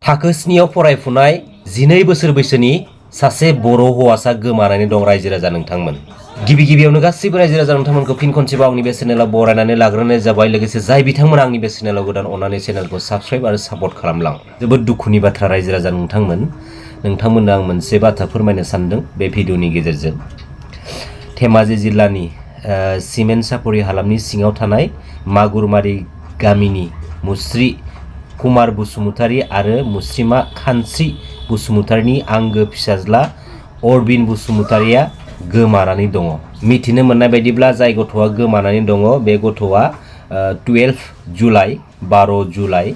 थाखो 7आव फरायफुनाय 12 बोसोर बैसोनि सासे बर' हौवासा गोमानानै दं रायजो राजा नोंथांमोन। गिबियावनो गासैबो रायजो राजा नोंथांमोनखौ फिन खनसेबाव आंनि बे चेनेलाव बरायनानै लाग्रोनाय जाबाय। लोगोसे जाय बिथांमोना आंनि बे चेनेलाव गोदान अननानै चेनेलखौ साबस्क्राइब आरो सापर्ट खालामलां। जोबोद दुखुनि बाथ्रा रायजो राजा नोंथांमोननो आं मोनसे बाथ्रा फोरमायनो सानदों बे भिडिअनि गेजेरजों। धेमाजि जिल्लानि सिमेन्ट सापरि हालामनि सिङाव थानाय मागुरमारि गामिनि मुस्रि कुमार बसुमतारी आरो मुस्रिमा खानस्रि बसुमतारीनि आंगो फिसाज्ला अरबिन बसुमतारीया गोमानानै दङ। मिथिनो मोननाय बायदिब्ला जाय गथ'आ गोमानानै दङ बे गथ'आ 12 जुलाइ 12 जुलाइ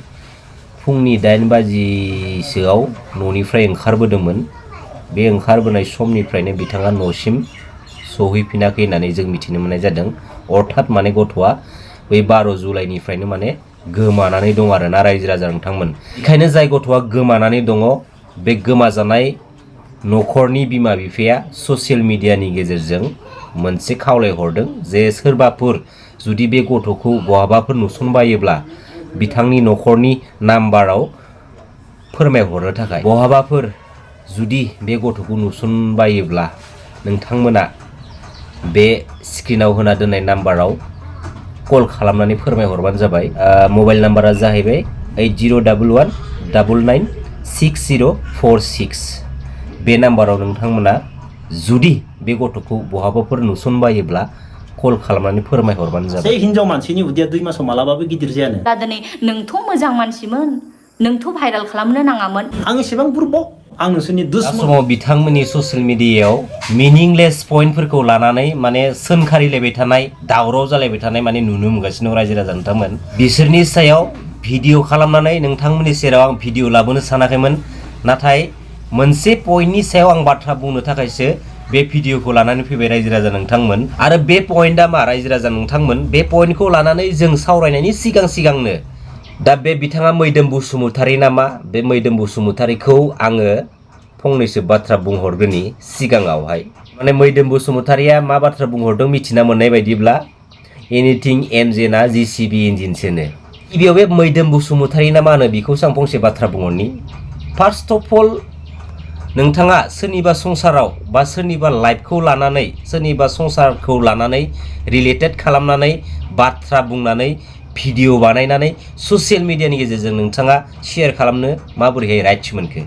फुंनि 8 बाजिसोआव न'निफ्राय ओंखारबोदोंमोन। बे ओंखारबोनाय समनिफ्रायनो बिथाङा न'सिम सहैफिनाखै होननानै जों मिथिनो मोननाय जादों। अर्थात माने गथ'आ बै 12 जुलाइनिफ्रायनो माने गोमानानै दं आरोना रायजो राजा नोंथांमोन। बेखायनो जाय गथ'आ गोमानानै दङ बे गोमाजानाय न'खरनि बिमा बिफाया ससियेल मिडियानि गेजेरजों मोनसे खावलायहरदों जे सोरबाफोर जुदि बे गथ'खौ बहाबाफोर नुसनबायोब्ला बिथांनि न'खरनि नाम्बाराव फोरमायहरनो थाखाय। बहाबाफोर जुदि बे गथ'खौ नुसनबायोब्ला नोंथांमोना बे स्क्रिनाव होना दोननाय नाम्बाराव कल खालामनानै फोरमायहरबानो जाबाय। मबाइल नाम्बारा जाहैबाय 8011996046। बे नाम्बाराव नोंथांमोना जुदि बे गथ'खौ बहाबाफोर नुसनबायोब्ला कल खालामनानै फोरमायहरबानो जाबाय। सासे हिनजाव मानसिनि उदैया 2 मासाव मालाबाबो गिदिर जायानो। दा दिनै नोंथ' मोजां मानसिमोन, नोंथ' भाइराल खालामनो नाङामोन। आं एसेबां बुरबक, आं नोंसोरनि दुश्मन। समाव बिथांमोननि ससियेल मिडियायाव मिनिंलेस पइन्टफोरखौ लानानै माने सोंखारिलायबाय थानाय, दावराव जालायबाय थानाय माने नुनो मोनगासिनो दं रायजो राजा नोंथांमोन। बिसोरनि सायाव भिडिअ खालामनानै नोंथांमोननि सेराव आं भिडिअ लाबोनो सानाखैमोन। नाथाय मोनसे पइन्टनि सायाव आं बाथ्रा बुंनो थाखायसो बे भिडिअखौ लानानै फैबाय रायजो राजा नोंथांमोन। आरो बे पइन्टआ मा रायजो राजा नोंथांमोन? बे पइन्टखौ लानानै जों सावरायनायनि सिगांनो दा बे बिथाङा मैदोम बसुमतारी नामा? बे मैदोम बसुमतारीखौ आङो फंनैसो बाथ्रा बुंहरगोनि सिगाङावहाय। माने मैदोम बसुमतारीया मा बाथ्रा बुंहरदों मिथिना मोननाय बायदिब्ला एनिथिं एमजेना जिसिबि इन्जिनसोनो। गिबियाव बे मैदोम बसुमतारी ना मा होनो बेखौसो आं फंसे बाथ्रा बुंहरनि। फार्स्ट अफ अल नोंथाङा सोरनिबा संसाराव बा सोरनिबा लाइफखौ लानानै, सोरनिबा संसारखौ लानानै रिलेटेड खालामनानै बाथ्रा बुंनानै भिडिअ बानायनानै ससियेल मिडियानि गेजेरजों नोंथाङा शेयार खालामनो माबोरैहाय राइट्स मोनखो?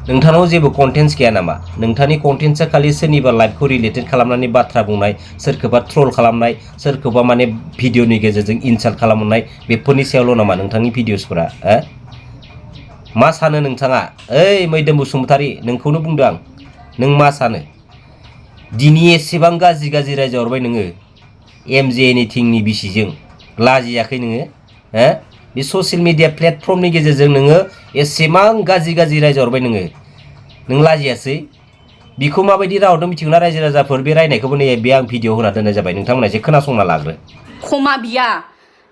नोंथांनाव जेबो कन्टेन्ट्स गैया नामा? नोंथांनि कन्टेन्ट्सआ खालि सोरनिबा लाइफखौ रिलेटेड खालामनानै बाथ्रा बुंनाय, सोरखौबा ट्रल खालामनाय, सोरखौबा माने भिडिअनि गेजेरजों इनसाल्ट खालामनाय, बेफोरनि सायावल' नामा नोंथांनि भिडिअसफोरा? मा सानो नोंथाङा? ओइ मैदोम बसुमतारी, नोंखौनो बुंदों आं। नों मा सानो? दिनै एसेबां गाज्रि रायजाहरबाय नोङो एमजे एनिथिंनि बिसिजों। लाजियाखै नोङो? बे ससियेल मिडिया प्लेटफर्मनि गेजेरजों नोङो एसेबां गाज्रि रायजाहरबाय नोङो। नों लाजियासै? बिखौ माबायदि रावदों मिथिगौ ना रायजो राजाफोर? बे रायनायखौबो नै बे आं भिडिअ होना दोननाय जाबाय। नोंथांमोना एसे खोनासंना लाग्रो। क्षमा बिया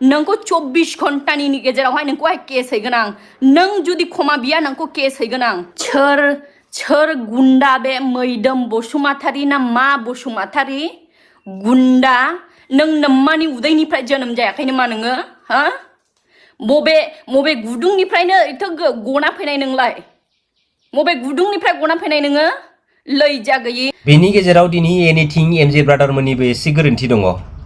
नोंखौ 24 घन्टानि गेजेरावहाय नोंखौहाय केस हैगोन आं। नों जुदि क्षमा बिया नोंखौ केस हैगोन आं। सोर गुन्डा बे मैदोम बसुमतारी ना मा बसुमतारी? गुन्डा? नों नोम्मानि उदैनिफ्राय जोनोम जायाखै नामा नोङो? बबे गुदुंनिफ्रायनो गना फैनाय नोंलाय? बबे गुदुंनिफ्राय गना फैनाय नोङो? लैजा गैयि। बेनि गेजेराव दिनै एनिथिं एमजे ब्रादारमोननिबो एसे गोरोन्थि दङ।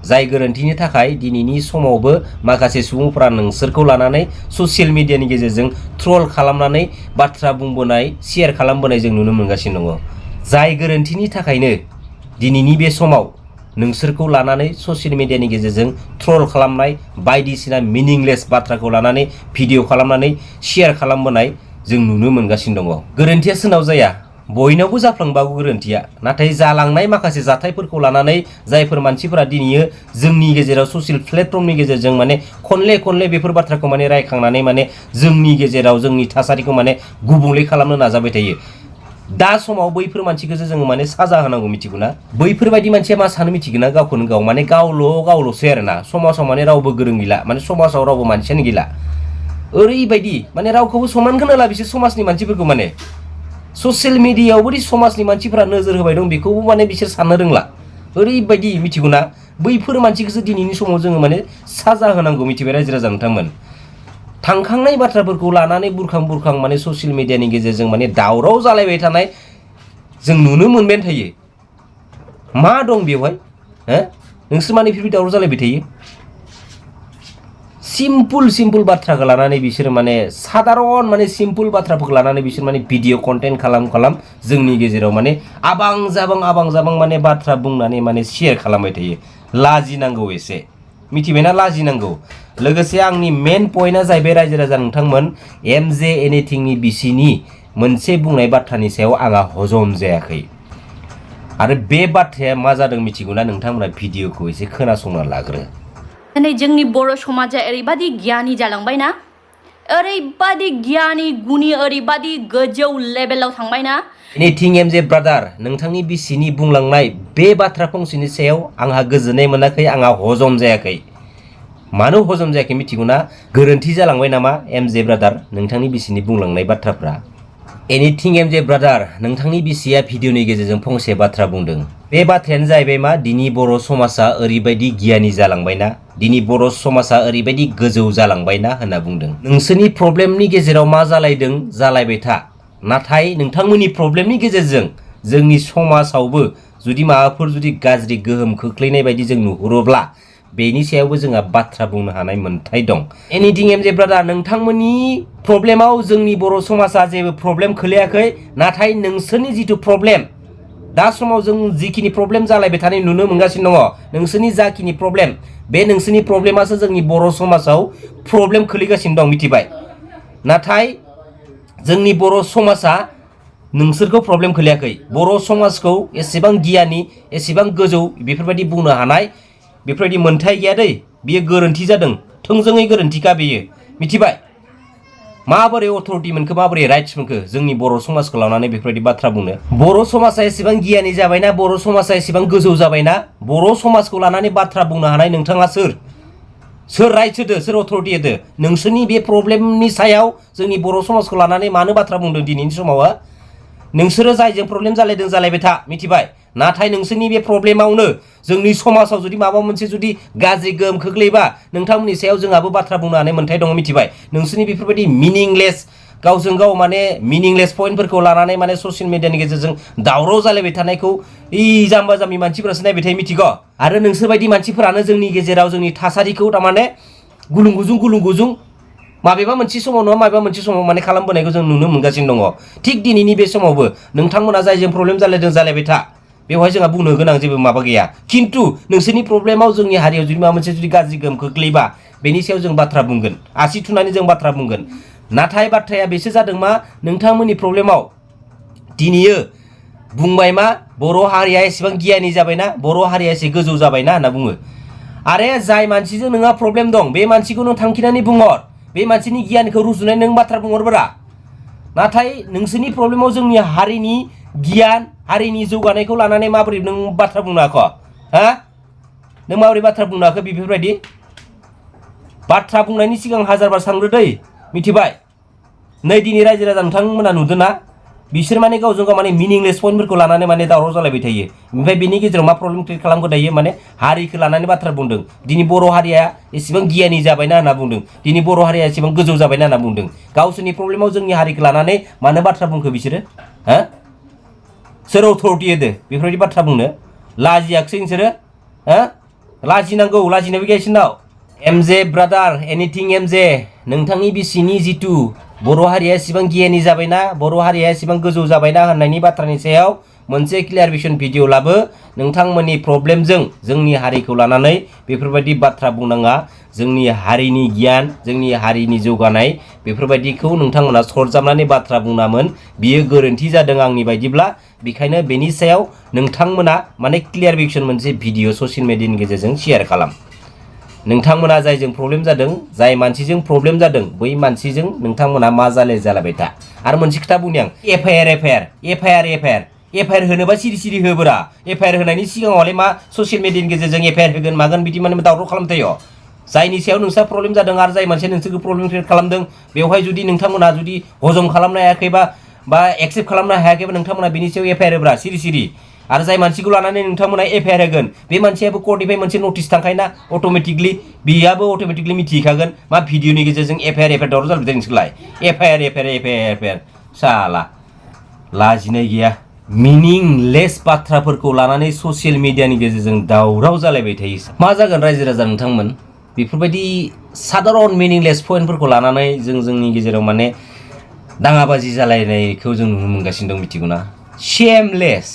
जाय गोरोन्थिनि थाखाय दिनैनि समावबो माखासे सुबुंफोरा नोंसोरखौ लानानै ससियेल मिडियानि गेजेरजों ट्रल खालामनानै बाथ्रा बुंबोनाय, शेयार खालामबोनाय जों नुनो मोनगासिनो दङ। जाय गोरोन्थिनि थाखायनो दिनैनि बे समाव नोंसोरखौ लानानै ससियेल मिडियानि गेजेरजों ट्रल खालामनाय, बायदिसिना मिनिंलेस बाथ्राखौ लानानै भिडिअ खालामनानै शेयार खालामबोनाय जों नुनो मोनगासिनो दङ। गोरोन्थिया सोरनाव जाया? बयनावबो जाफ्लांबागौ गोरोन्थिया। नाथाय जालांनाय माखासे जाथायफोरखौ लानानै जायफोर मानसिफोरा दिनैयो जोंनि गेजेराव ससियेल प्लेटफर्मनि गेजेरजों माने खनले बेफोर बाथ्राखौ माने रायखांनानै माने जोंनि गेजेराव जोंनि थासारिखौ माने गुबुंले खालामनो नाजाबाय थायो। दा समाव बैफोर मानसिखौसो जोङो माने साजा होनांगौ मिथिगौ ना? बैफोरबायदि मानसिया मा सानो मिथिगौ ना? गावखौनो गाव माने गावल'सै आरोना। समाजाव माने रावबो गोरों गैला, माने समाजाव रावबो मानसियानो गैला। ओरैबायदि माने रावखौबो सनमानखौनो होला बिसोर समाजनि मानसिफोरखौ। माने ससियेल मिडियायावबो समाजनि मानसिफोरा नोजोर होबाय दं बेखौबो माने बिसोर साननो रोंला। ओरैबायदि मिथिगौ ना? बैफोर मानसिखौसो दिनैनि समाव जोङो माने साजा होनांगौ मिथिबाय रायजो राजा नोंथांमोन। थांखांनाय बाथ्राफोरखौ लानानै बुरखां बुरखां माने ससियेल मिडियानि गेजेरजों माने दावराव जालायबाय थानाय जों नुनो मोनबाय थायो मा दं बेवहाय हो नोंसोर माने बेफोरबायदि दावराव जालायबाय थायो सिम्पोल बाथ्राखौ लानानै बिसोर माने साधारन माने सिम्पोल बाथ्राफोरखौ लानानै बिसोर माने भिडिअ कन्टेन्ट खालाम जोंनि गेजेराव माने आबां जाबां माने बाथ्रा बुंनानै माने शेयार खालामबाय थायो लाजिनांगौ एसे मिथिबायना लाजिनांगौ लोगोसे आंनि मेन पइन्टआ जाहैबाय रायजो राजा नोंथांमोन एमजे एनिथिंनि बिसिनि मोनसे बुंनाय बाथ्रानि सायाव आंहा हजम जायाखै आरो बे बाथ्राया मा जादों मिथिगौना नोंथांमोना भिडिअखौ एसे खोनासंना लाग्रो दिनै जोंनि बर' समाजा ओरैबादि गियानि जालांबायना ओरैबादि गियानि गुनि ओरैबादि गोजौ लेभेलाव थांबायना एनिथिं एमजे ब्रादार नोंथांनि बिसिनि बुंलांनाय बे बाथ्रा फंसेनि सायाव आंहा गोजोननाय मोनाखै आंहा हजम जायाखै मानो हजम जायाखै मिथिगौना गोरोन्थि जालांबाय नामा एमजे ब्रादार नोंथांनि बिसिनि बुंलांनाय बाथ्राफ्रा एनिथिं एमजे ब्रादार नोंथांनि बिसिया भिडिअनि गेजेरजों फंसे बाथ्रा बुंदों बे बाथ्रायानो जाहैबाय मा दिनै बर' समाजा ओरैबायदि गियानि जालांबायना दिनै बर' समाजा ओरैबायदि गोजौ जालांबायना होनना बुंदों नोंसोरनि प्रब्लेमनि गेजेराव मा जालायदों जालायबाय था नाथाय नोंथांमोननि प्रब्लेमनि गेजेरजों जोंनि समाजावबो जुदि माबाफोर जुदि गाज्रि गोहोम खोख्लैनाय बायदि जों नुहुरोब्ला बेनि सायावबो जोंहा बाथ्रा बुंनो हानाय मोन्थाय दं एनिथिं एमजे ब्रादार नोंथांमोननि प्रब्लेमाव जोंनि बर' समाजा जेबो प्रब्लेम खोलैयाखै नाथाय नोंसोरनि जिथु प्रब्लेम दा समाव जों जिखिनि प्रब्लेम जालायबाय थानाय नुनो मोनगासिनो दङ नोंसोरनि जाखिनि प्रब्लेम बे नोंसोरनि प्रब्लेमासो जोंनि बर' समाजाव प्रब्लेम खोलैगासिनो दं मिथिबाय नाथाय जोंनि बर' समाजा नोंसोरखौ प्रब्लेम खोलैयाखै बर' समाजखौ एसेबां गियानि एसेबां गोजौ बेफोरबायदि बुंनो हानाय बेफोरबायदि मोन्थाय गैया दै बियो गोरोन्थि जादों थोंजोङै गोरोन्थिखा बेयो मिथिबाय माबोरै अथरिटि मोनखो माबोरै राइट्स मोनखो जोंनि बर' समाजखौ लानानै बेफोरबायदि बाथ्रा बुंनो बर' समाजा एसेबां गियानि जाबायना बर' समाजा एसेबां गोजौ जाबायना बर' समाजखौ लानानै बाथ्रा बुंनो हानाय नोंथाङा सोर राइट्स होदो सोर अथरिटि होदो नोंसोरनि बे प्रब्लेमनि सायाव जोंनि बर' समाजखौ लानानै मानो बाथ्रा बुंदों दिनैनि समाव नोंसोरो जायजों प्रब्लेम जालायदों जालायबाय था मिथिबाय नाथाय नोंसोरनि बे प्रब्लेमावनो जोंनि समाजाव जुदि माबा मोनसे जुदि गाज्रि गोहोम खोख्लैबा नोंथांमोननि सायाव जोंहाबो बाथ्रा बुंनो हानाय मोन्थाय दङ मिथिबाय नोंसोरनि बेफोरबायदि मिनिंलेस गावजों गाव माने मिनिंलेस पइन्टफोरखौ लानानै माने ससियेल मिडियानि गेजेरजों दावराव जालायबाय थानायखौ जाम्बा जाम्बि मानसिफोरासो नायबाय थायो मिथिगौ आरो नोंसोरबायदि मानसिफोरानो जोंनि गेजेराव जोंनि थासारिखौ थारमाने गुलुं गुजुं माबेबा मोनसे समाव नङा माबेबा मोनसे समाव माने खालामबोनायखौ जों नुनो मोनगासिनो दङ थिग दिनैनि बे समावबो नोंथांमोना जायजों प्रब्लेम जालायदों जालायबाय था बेवहाय जोंहा बुंनो गोनां जेबो माबा गैया खिन्थु नोंसोरनि प्रब्लेमाव जोंनि हारियाव जुदि माबा मोनसे जुदि गाज्रि गोहोम खोख्लैबा बेनि सायाव जों बाथ्रा बुंगोन आसि थुनानै जों बाथ्रा बुंगोन नाथाय बाथ्राया बेसो जादों मा नोंथांमोननि प्रब्लेमाव दिनैयो बुंबाय मा बर' हारिया एसेबां गियानि जाबायना बर' हारिया एसे गोजौ जाबायना होनना बुङो आरे जाय मानसिजों नोंहा प्रब्लेम दं बे मानसिखौ नों थांखिनानै बुंहर बे मानसिनि गियानखौ रुजुनाय नों बाथ्रा बुंहरबोरा नाथाय नोंसोरनि प्रब्लेमाव जोंनि हारिनि गियान हारिनि जौगानायखौ लानानै माबोरै नों बाथ्रा बुंनो हाखो हा नों माबोरै बाथ्रा बुंनो हाखो बेफोरबायदि बाथ्रा बुंनायनि सिगां हाजारबार सानग्रो दै मिथिबाय नै दिनै रायजो राजा नोंथांमोना नुदों ना बिसोर माने गावजों गाव माने मिनिंलेस पइन्टफोरखौ लानानै माने दावराव जालायबाय थायो ओमफ्राय बेनि गेजेराव मा प्रब्लेम क्रिएट खालामखो दायो माने हारिखौ लानानै बाथ्रा बुंदों दिनै बर' हारिया एसेबां गियानि जाबायना होनना बुंदों दिनै बर' हारिया एसेबां गोजौ जाबायना होनना बुंदों गावसोरनि प्रब्लेमाव जोंनि हारिखौ लानानै मानो बाथ्रा बुंखो बिसोरो हा सोर अथरिटि होदो बेफोरबायदि बाथ्रा बुंनो लाजियाखसै नोंसोरो हा लाजिनांगौ लाजिनोबो गैया इसोरनाव एमजे ब्रादार एनिथिं एमजे नोंथांनि बिसिनि जिथु बर' हारिया एसेबां गियानि जाबायना बर' हारिया एसेबां गोजौ जाबायना होननायनि बाथ्रानि सायाव मोनसे क्लियारिफिकेसन भिडिअ लाबो नोंथांमोननि प्रब्लेमजों जोंनि हारिखौ लानानै बेफोरबायदि बाथ्रा बुंनाङा जोंनि हारिनि गियान जोंनि हारिनि जौगानाय बेफोरबायदिखौ नोंथांमोना सरजाबनानै बाथ्रा बुंनामोन बियो गोरोन्थि जादों आंनि बायदिब्ला बेखायनो बेनि सायाव नोंथांमोना माने क्लियारिफिकेसन मोनसे भिडिअ ससियेल मिडियानि गेजेरजों शेयार खालाम नोंथांमोना जायजों प्रब्लेम जादों जाय मानसिजों प्रब्लेम जादों बै मानसिजों नोंथांमोना मा जालायबाय था आरो मोनसे खोथा बुंनि आं एफआइआर होनोबा सिरि होबोरा एफआइआर होनायनि सिगाङावलाय मा ससियेल मिडियानि गेजेरजों एफआइआर होगोन मागोन बिदि माने दावराव खालामथायो जायनि सायाव नोंसा प्रब्लेम जादों आरो जाय मानसिया नोंसोरखौ प्रब्लेम क्रिएट खालामदों बेवहाय जुदि नोंथांमोना जुदि हजम खालामनो हायाखैबा बा एक्सेप्ट खालामनो हायाखैबा नोंथांमोना बिनि सायाव एफआइआर होब्रा सिरि आरो जाय मानसिखौ लानानै नोंथांमोना एफआइआर होगोन बे मानसियाबो कर्टनिफ्राय मोनसे नटिस थांखायोना अट'मेटिकलि बेयाबो अट'मेटिकलि मिथिखागोन मा भिडिअनि गेजेरजों एफआइआर दावराव जाबाय नोंसोरलाय एफआइआर साला लाजिनाय गैया मिनिंलेस बाथ्राफोरखौ लानानै ससियेल मिडियानि गेजेरजों दावराव जालायबाय थायो मा जागोन रायजो राजा नोंथांमोन बेफोरबायदि साधारन मिनिंलेस पइन्टफोरखौ लानानै जोंनि गेजेराव माने दाङाबाजि जालायनायखौ जों नुनो मोनगासिनो दं मिथिगौना शेमलेस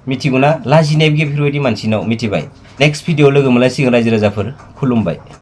मिथिगौना लाजिनाय बेफोरबायदि मानसिनाव मिथिबाय नेक्स्ट भिडिअ लोगो मोनलायसिगोन रायजो राजाफोर खुलुमबाय।